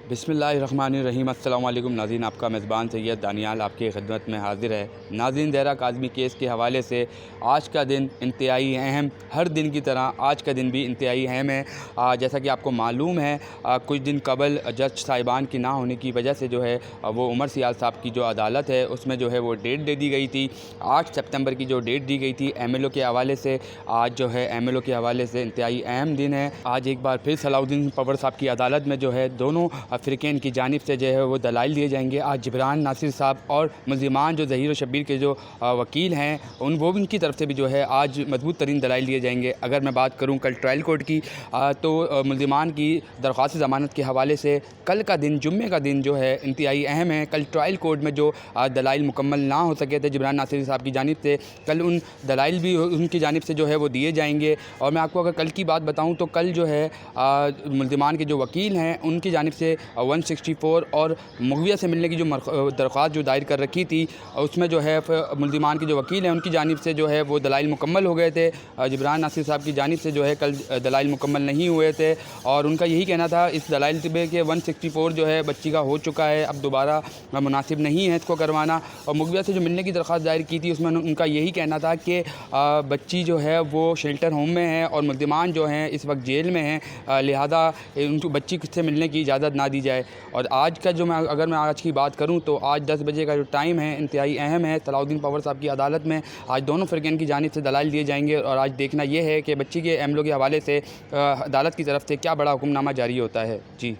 बिस्मिल्लाहिर्रहमानिर्रहीम। अस्सलाम वालेकुम नाज़रीन, आपका मेज़बान सैयद दानियाल आपकी खिदमत में हाज़िर है। नाज़रीन, ज़हरा काज़मी केस के हवाले से आज का दिन इंतहाई अहम, हर दिन की तरह आज का दिन भी इंतहाई अहम है। जैसा कि आपको मालूम है, कुछ दिन कबल जज साहिबान की ना होने की वजह से जो है वो उमर सियाल साहब की जो अदालत है उसमें जो है वो डेट दे दी गई थी। 8 सितंबर की जो डेट दी गई थी MLO के हवाले से, आज जो है MLO के हवाले से इंतहाई अहम दिन है। आज एक बार फिर सलाउद्दीन पवर साहब की अदालत में जो है दोनों फ़िरक़ैन की जानिब से जो है वो दलाइल दिए जाएंगे। आज जिब्रान नासिर साहब और मुल्ज़िमान जो ज़हीर और शब्बीर के जो वकील हैं वो उनकी तरफ से भी जो है आज मजबूत तरीन दलाइल दिए जाएंगे। अगर मैं बात करूँ कल ट्रायल कोर्ट की, तो मुल्ज़िमान की दरख्वास्त ज़मानत के हवाले से कल का दिन, जुम्मे का दिन जो है इंतहाई अहम है। कल ट्रायल कोर्ट में जो दलाइल मुकम्मल ना हो सके थे जिब्रान नासिर साहब की जानिब से, कल उन दलाइल भी उनकी जानिब से जो है वो दिए जाएंगे। और मैं आपको अगर कल की बात बताऊँ तो कल जो है मुल्ज़िमान के जो वकील हैं उनकी जानिब से 164 और मुग़विया से मिलने की जो दरख्वास्त जो दायर कर रखी थी, उसमें जो है मुल्ज़िमान के जो वकील हैं उनकी जानिब से जो है वो दलाइल मुकम्मल हो गए थे। जिब्रान नासिर साहब की जानिब से जो है कल दलाइल मुकम्मल नहीं हुए थे और उनका यही कहना था इस दलाइल पे कि 164 जो है बच्ची का हो चुका है, अब दोबारा मुनासिब नहीं है इसको करवाना। और मुग़विया से जो मिलने की दरख्वास्त दायर की थी उसमें उनका यही कहना था कि बच्ची जो है वो शेल्टर होम में है और मुल्ज़िमान जो हैं इस वक्त जेल में हैं, लिहाजा उनको बच्ची से मिलने की इजाज़त ना दी जाए। और आज का जो अगर मैं आज की बात करूं तो आज 10 बजे का जो टाइम है इंतहाई अहम है। सलाउद्दीन पवर साहब की अदालत में आज दोनों फ़िरक़ैन की जानिब से दलाइल दिए जाएंगे और आज देखना ये है कि बच्ची के MLO के हवाले से अदालत की तरफ से क्या बड़ा हुक्मनामा जारी होता है। जी।